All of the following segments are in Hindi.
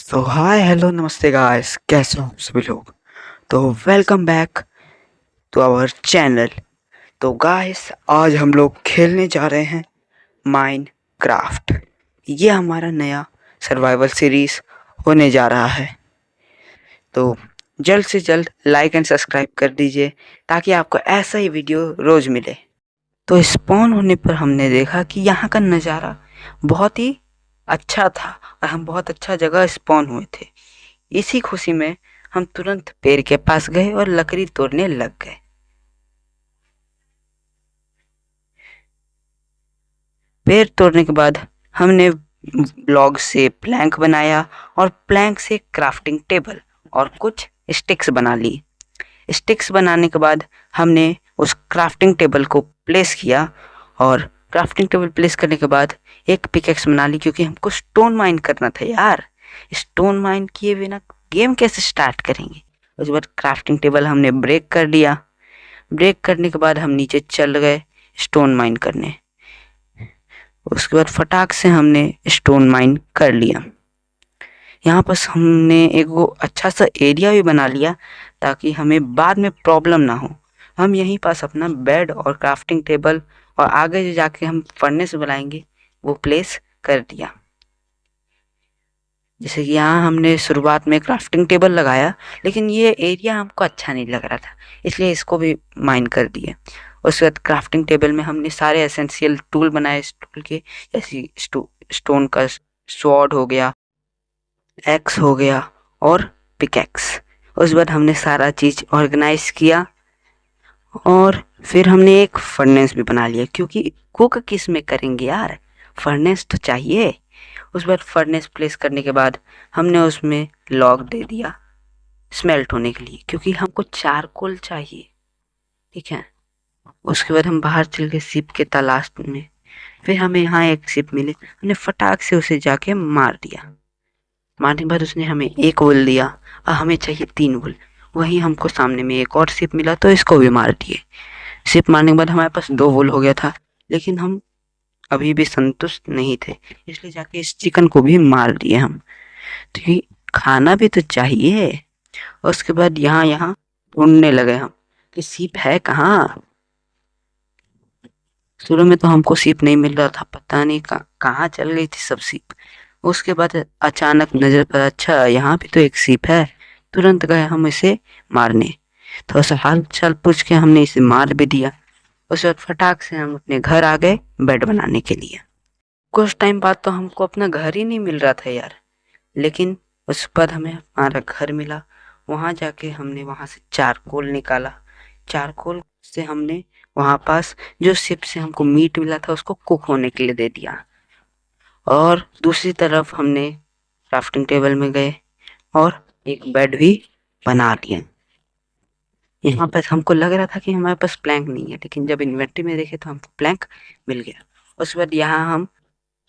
तो हाय हेलो नमस्ते गाइस, कैसे हो आप सभी लोग। तो welcome back to our channel. तो गाइस आज हम लोग खेलने जा रहे हैं माइनक्राफ्ट। ये हमारा नया सर्वाइवल सीरीज होने जा रहा है। तो जल्द से जल्द लाइक एंड सब्सक्राइब कर दीजिए ताकि आपको ऐसा ही वीडियो रोज मिले। तो स्पॉन होने पर हमने देखा कि यहाँ का नज़ारा बहुत ही अच्छा था और हम बहुत अच्छा जगह स्पॉन हुए थे। इसी खुशी में हम तुरंत पेड़ के पास गए और लकड़ी तोड़ने लग गए। पेड़ तोड़ने के बाद हमने ब्लॉक से प्लैंक बनाया और प्लैंक से क्राफ्टिंग टेबल और कुछ स्टिक्स बना ली। स्टिक्स बनाने के बाद हमने उस क्राफ्टिंग टेबल को प्लेस किया और क्राफ्टिंग टेबल प्लेस करने के बाद एक पिकेक्स बना ली क्योंकि हमको स्टोन माइन करना था यार। स्टोन माइन किए बिना गेम कैसे स्टार्ट करेंगे। उसके बाद क्राफ्टिंग टेबल हमने ब्रेक कर दिया। ब्रेक करने के बाद हम नीचे चल गए स्टोन माइन करने। उसके बाद फटाक से हमने स्टोन माइन कर लिया। यहाँ पर हमने एक वो अच्छा सा एरिया भी बना लिया ताकि हमें बाद में प्रॉब्लम ना हो। हम यहीं पास अपना बेड और क्राफ्टिंग टेबल और आगे जो जाके हम फर्नेस बनाएंगे वो प्लेस कर दिया। जैसे कि यहाँ हमने शुरुआत में क्राफ्टिंग टेबल लगाया लेकिन ये एरिया हमको अच्छा नहीं लग रहा था, इसलिए इसको भी माइन कर दिए। उसके बाद क्राफ्टिंग टेबल में हमने सारे एसेंशियल टूल बनाए इस टूल के, जैसे स्टोन का स्वॉर्ड हो गया, एक्स हो गया और पिकैक्स। उस बाद हमने सारा चीज़ ऑर्गेनाइज किया और फिर हमने एक फर्नेस भी बना लिया क्योंकि कुक किस में करेंगे यार, फर्नेस तो चाहिए। उस बाद फर्नेस प्लेस करने के बाद हमने उसमें लॉग दे दिया स्मेल्ट होने के लिए क्योंकि हमको चारकोल चाहिए, ठीक है। उसके बाद हम बाहर चल गए शिप के तलाश में। फिर हमें यहाँ एक शिप मिली, हमने फटाक से उसे जाके मार दिया। मारने के बाद उसने हमें एक वुल दिया और हमें चाहिए 3 वुल। वहीं हमको सामने में एक और शिप मिला तो इसको भी मार दिए। शिप मारने के बाद हमारे पास 2 वुल हो गया था, लेकिन हम अभी भी संतुष्ट नहीं थे, इसलिए जाके इस चिकन को भी मार दिए हम। तो ये खाना भी तो चाहिए। उसके बाद यहाँ यहाँ ढूंढने लगे हम कि शिप है कहाँ। शुरू में तो हमको शिप नहीं मिल रहा था, पता नहीं कहाँ चल गई थी सब शिप। उसके बाद अचानक नजर पर अच्छा यहाँ भी तो एक शिप है। तुरंत गए हम इसे मारने। थोड़ा सा हाल चाल पूछ के हमने इसे मार भी दिया। उसके बाद फटाक से हम अपने घर आ गए बेड बनाने के लिए। कुछ टाइम बाद तो हमको अपना घर ही नहीं मिल रहा था यार, लेकिन उसके बाद हमें हमारा घर मिला। वहाँ जाके हमने वहाँ से चारकोल निकाला। चारकोल से हमने वहाँ पास जो शिप से हमको मीट मिला था उसको कुक होने के लिए दे दिया। और दूसरी तरफ हमने क्राफ्टिंग टेबल में गए और एक बेड भी बना दिया। यहाँ पर हमको लग रहा था कि हमारे पास प्लैंक नहीं है, लेकिन जब इन्वेंटरी में देखे तो हमको प्लैंक मिल गया। उसके बाद यहाँ हम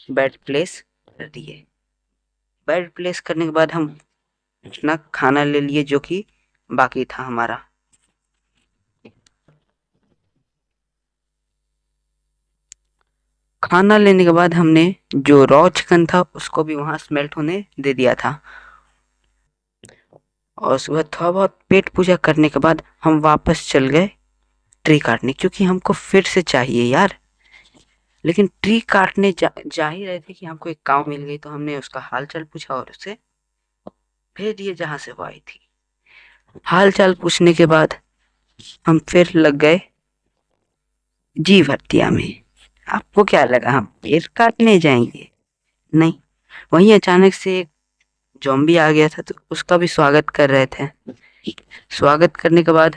बेड प्लेस कर दिए। बेड प्लेस करने के बाद हम अपना खाना ले लिए जो कि बाकी था हमारा। खाना लेने के बाद हमने जो रॉ चिकन था उसको भी वहां स्मेल्ट होने दे दिया था। और सुबह थोड़ा बहुत पेट पूजा करने के बाद हम वापस चल गए ट्री काटने क्योंकि हमको फिर से चाहिए यार। लेकिन ट्री काटने जा ही रहे थे कि हमको एक काऊ मिल गई, तो हमने उसका हाल चाल पूछा और उसे भेज दिए जहां से वो आई थी। हाल चाल पूछने के बाद हम फिर लग गए जीव हत्या में। आपको क्या लगा हम पेड़ काटने जाएंगे? नहीं, वहीं अचानक से एक जॉम्बी आ गया था तो उसका भी स्वागत कर रहे थे। स्वागत करने के बाद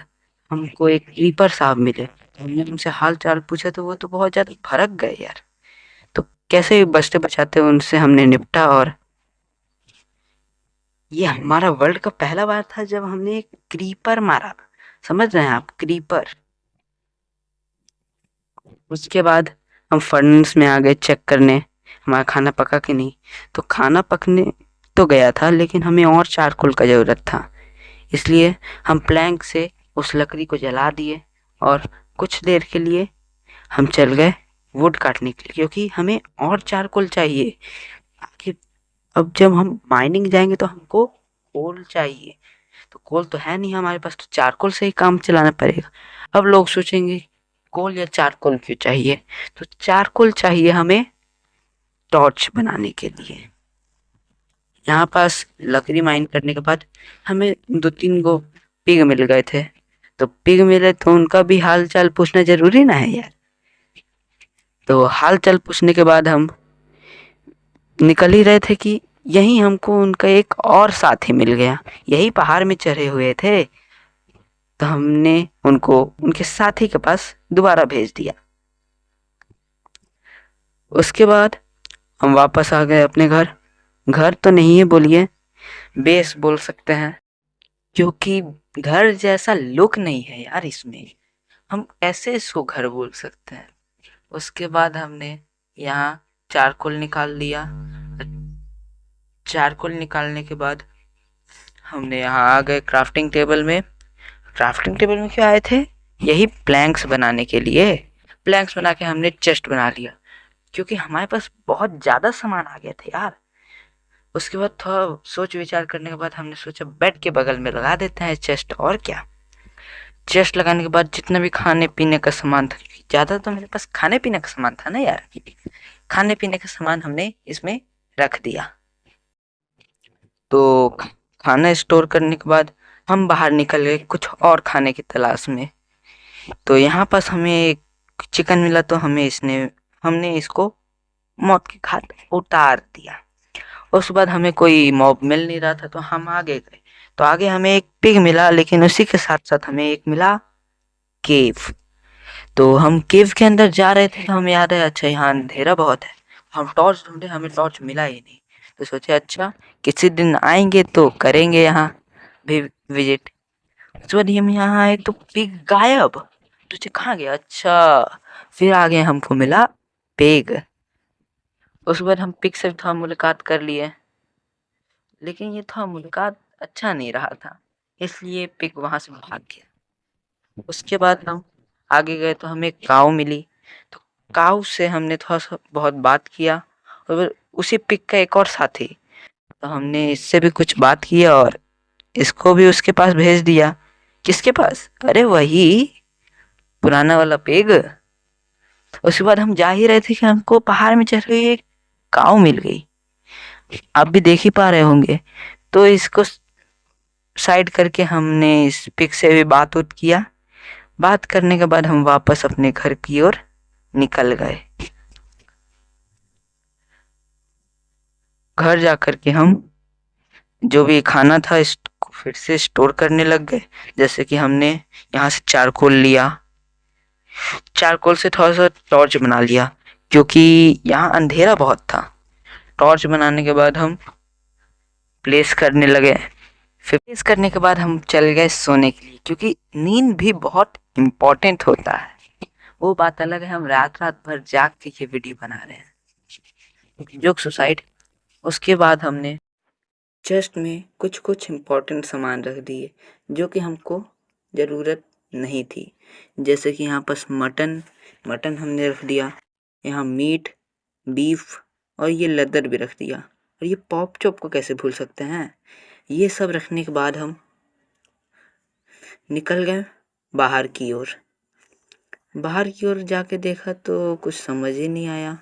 हमको एक क्रीपर साहब मिले। हमने उनसे हाल चाल पूछा तो वो तो बहुत ज्यादा भड़क गए यार। तो कैसे भी बचते बचाते उनसे हमने निपटा। और ये हमारा वर्ल्ड का पहला बार था जब हमने एक क्रीपर मारा। समझ रहे हैं आप, क्रीपर। उसके बाद हम फर्नेस में आ गए चेक करने हमारा खाना पका कि नहीं। तो खाना पकने तो गया था लेकिन हमें और चारकोल का जरूरत था, इसलिए हम प्लैंक से उस लकड़ी को जला दिए और कुछ देर के लिए हम चल गए वुड काटने के लिए क्योंकि हमें और चारकोल चाहिए। आखिर अब जब हम माइनिंग जाएंगे तो हमको कोल चाहिए, तो कोल तो है नहीं हमारे पास, तो चारकोल से ही काम चलाना पड़ेगा। अब लोग सोचेंगे कोल या चारकोल क्यों चाहिए, तो चारकोल चाहिए हमें टॉर्च बनाने के लिए। यहाँ पास लकड़ी माइन करने के बाद हमें 2-3 गो पिग मिल गए थे, तो पिग मिले तो उनका भी हाल चाल पूछना जरूरी ना है यार। तो हाल चाल पूछने के बाद हम निकल ही रहे थे कि यहीं हमको उनका एक और साथी मिल गया, यही पहाड़ में चढ़े हुए थे। तो हमने उनको उनके साथी के पास दोबारा भेज दिया। उसके बाद हम वापस आ गए अपने घर। घर तो नहीं है बोलिए, बेस बोल सकते हैं, क्योंकि घर जैसा लुक नहीं है यार इसमें, हम ऐसे इसको घर बोल सकते हैं। उसके बाद हमने यहाँ चारकोल निकाल लिया। चारकोल निकालने के बाद हमने यहाँ आ गए क्राफ्टिंग टेबल में। क्राफ्टिंग टेबल में क्यों आए थे, यही प्लैंक्स बनाने के लिए। प्लैंक्स बना के हमने चेस्ट बना लिया, क्योंकि हमारे पास बहुत ज़्यादा सामान आ गया था यार। उसके बाद थोड़ा सोच विचार करने के बाद हमने सोचा बेड के बगल में लगा देते हैं चेस्ट, और क्या। चेस्ट लगाने के बाद जितना भी खाने पीने का सामान था, ज़्यादा तो मेरे पास खाने पीने का सामान था ना यार, खाने पीने का सामान हमने इसमें रख दिया। तो खाना स्टोर करने के बाद हम बाहर निकल गए कुछ और खाने की तलाश में। तो यहाँ पास हमें एक चिकन मिला, तो हमने इसको मौत की घाट उतार दिया। उसके बाद हमें कोई मॉब मिल नहीं रहा था, तो हम आगे गए। तो आगे हमें एक पिग मिला, लेकिन उसी के साथ साथ हमें एक मिला केव। तो हम केव के अंदर जा रहे थे, तो हमें याद है अच्छा यहाँ अंधेरा बहुत है। हम टॉर्च ढूंढे, हमें टॉर्च मिला ही नहीं। तो सोचे अच्छा किसी दिन आएंगे तो करेंगे यहाँ भी विजिट। उसके बाद हम यहाँ आए तो पिग गायब। तुझे कहाँ गया, अच्छा फिर आगे हमको मिला पिग। उसके बाद हम पिग से थोड़ा मुलाकात कर लिए, लेकिन ये थोड़ा मुलाकात अच्छा नहीं रहा था, इसलिए पिग वहां से भाग गया। उसके बाद हम आगे गए तो हमें काऊ मिली। तो काऊ से हमने थोड़ा सा बहुत बात किया, और उसी पिग का एक और साथी, तो हमने इससे भी कुछ बात की और इसको भी उसके पास भेज दिया। किसके पास, अरे वही पुराना वाला पिग। उसके बाद हम जा ही रहे थे कि हमको पहाड़ में चढ़ गई एक काऊ मिल गई, आप भी देख ही पा रहे होंगे। तो इसको साइड करके हमने इस पिग से भी बात उत किया। बात करने के बाद हम वापस अपने घर की ओर निकल गए। घर जाकर के हम जो भी खाना था इसको फिर से स्टोर करने लग गए। जैसे कि हमने यहाँ से चारकोल लिया, चारकोल से थोड़ा सा टॉर्च बना लिया, क्योंकि यहाँ अंधेरा बहुत था। टॉर्च बनाने के बाद हम प्लेस करने लगे। फिर प्लेस करने के बाद हम चल गए सोने के लिए, क्योंकि नींद भी बहुत इम्पोर्टेंट होता है। वो बात अलग है, हम रात रात भर जाग के ये वीडियो बना रहे हैं, जोक सुसाइड। उसके बाद हमने चेस्ट में कुछ कुछ इम्पोर्टेंट सामान रख दिए जो कि हमको ज़रूरत नहीं थी। जैसे कि यहाँ पास मटन हमने रख दिया, यहाँ मीट, बीफ, और ये लेदर भी रख दिया। और ये पॉप चॉप को कैसे भूल सकते हैं। ये सब रखने के बाद हम निकल गए बाहर की ओर। बाहर की ओर जाके देखा तो कुछ समझ ही नहीं आया,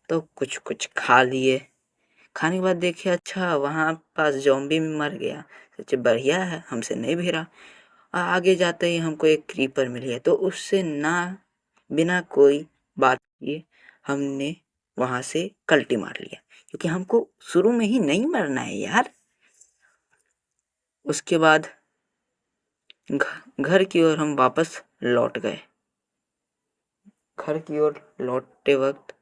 तो कुछ कुछ खा लिए। खाने के बाद देखे अच्छा वहाँ पास ज़ॉम्बी में मर गया। सोचे बढ़िया है, हमसे नहीं भिड़ा। आगे जाते ही हमको एक क्रीपर मिल गया, तो उससे ना बिना कोई बात किए हमने वहाँ से कल्टी मार लिया, क्योंकि हमको शुरू में ही नहीं मरना है यार। उसके बाद घर की ओर हम वापस लौट गए। घर की ओर लौटते वक्त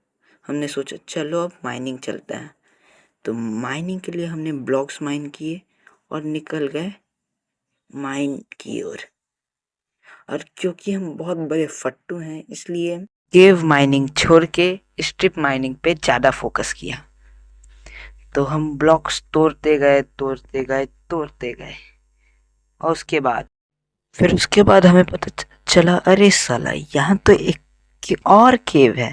हमने सोचा चलो अब माइनिंग चलते हैं। तो माइनिंग के लिए हमने ब्लॉक्स माइन किए और निकल गए माइन की ओर। और क्योंकि हम बहुत बड़े फट्टू हैं, इसलिए केव माइनिंग छोड़ के स्ट्रिप माइनिंग पे ज़्यादा फोकस किया। तो हम ब्लॉक्स तोड़ते गए। और उसके बाद हमें पता चला अरे साला यहाँ तो एक और केव है।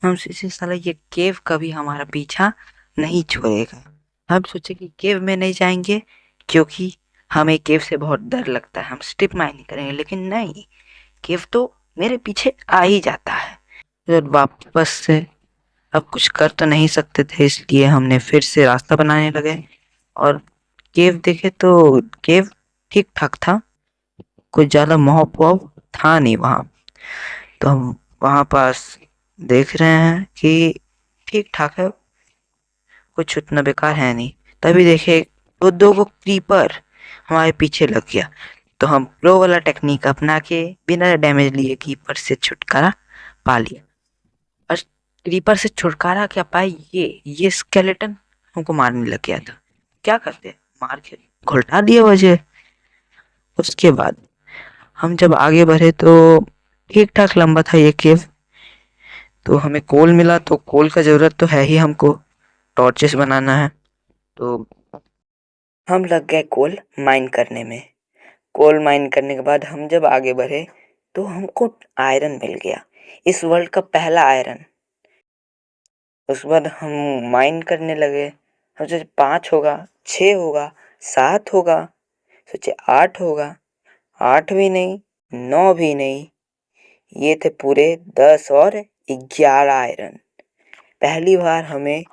हम सोचे साला ये केव कभी हमारा पीछा नहीं छोड़ेगा। हम सोचे कि केव में नहीं जाएंगे क्योंकि हमें केव से बहुत डर लगता है, हम स्ट्रिप माइनिंग करेंगे, लेकिन नहीं, केव तो मेरे पीछे आ ही जाता है। फिर वापस से अब कुछ कर तो नहीं सकते थे, इसलिए हमने फिर से रास्ता बनाने लगे और केव देखे तो केव ठीक ठाक था, कुछ ज़्यादा मॉब वॉब था नहीं वहाँ। तो हम वहाँ पास देख रहे हैं कि ठीक ठाक है, कुछ उतना बेकार है नहीं। तभी देखे दो को क्रीपर हमारे पीछे लग गया, तो हम प्रो वाला टेक्निक अपना के बिना डैमेज लिए क्रीपर से छुटकारा पा लिया। और क्रीपर से छुटकारा क्या पाए, ये स्केलेटन हमको मारने लग गया था। क्या करते, मार के घुलटा दिए वजह। उसके बाद हम जब आगे बढ़े तो ठीक ठाक लंबा था ये केव, तो हमें कोल मिला, तो कोल का जरूरत तो है ही हमको, टॉर्चेस बनाना है। तो हम लग गए कोल माइन करने में। कोल माइन करने के बाद हम जब आगे बढ़े तो हमको आयरन मिल गया, इस वर्ल्ड का पहला आयरन। उसके बाद हम माइन करने लगे, हम सोचे 5 होगा, 6 होगा, 7 होगा, सोचे 8 होगा, 8 भी नहीं, 9 भी नहीं, ये थे पूरे 10 और 11 आयरन। पहली बार हमें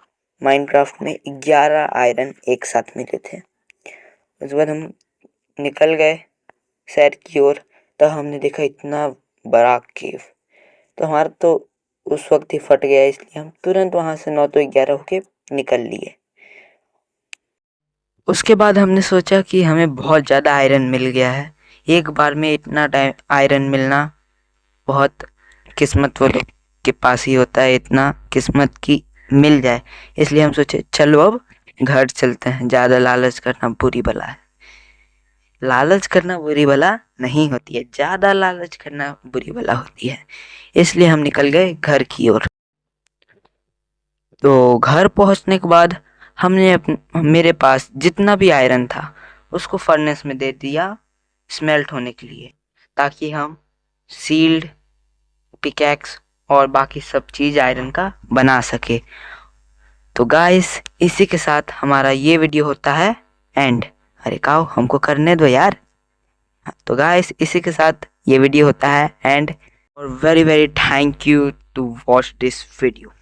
माइनक्राफ्ट में 11 आयरन एक साथ मिले थे। उसके बाद हम निकल गए शहर की ओर, तो हमने देखा इतना बड़ा केव, तो हमारा तो उस वक्त ही फट गया, इसलिए हम तुरंत वहां से 9 तो 11 होके निकल लिए। उसके बाद हमने सोचा कि हमें बहुत ज़्यादा आयरन मिल गया है, एक बार में इतना आयरन मिलना बहुत किस्मत वालों के पास ही होता है, इतना किस्मत की मिल जाए। इसलिए हम सोचे चलो अब घर चलते हैं, ज़्यादा लालच करना बुरी बला है। लालच करना बुरी बला नहीं होती है, ज़्यादा लालच करना बुरी बला होती है। इसलिए हम निकल गए घर की ओर। तो घर पहुंचने के बाद हमने मेरे पास जितना भी आयरन था उसको फर्नेस में दे दिया स्मेल्ट होने के लिए, ताकि हम सील्ड, पिकैक्स और बाकी सब चीज़ आयरन का बना सके। तो गाइस इसी के साथ हमारा ये वीडियो होता है एंड। अरे काओ हमको करने दो यार। तो गाइस इसी के साथ ये वीडियो होता है एंड, और very very thank you to watch this video.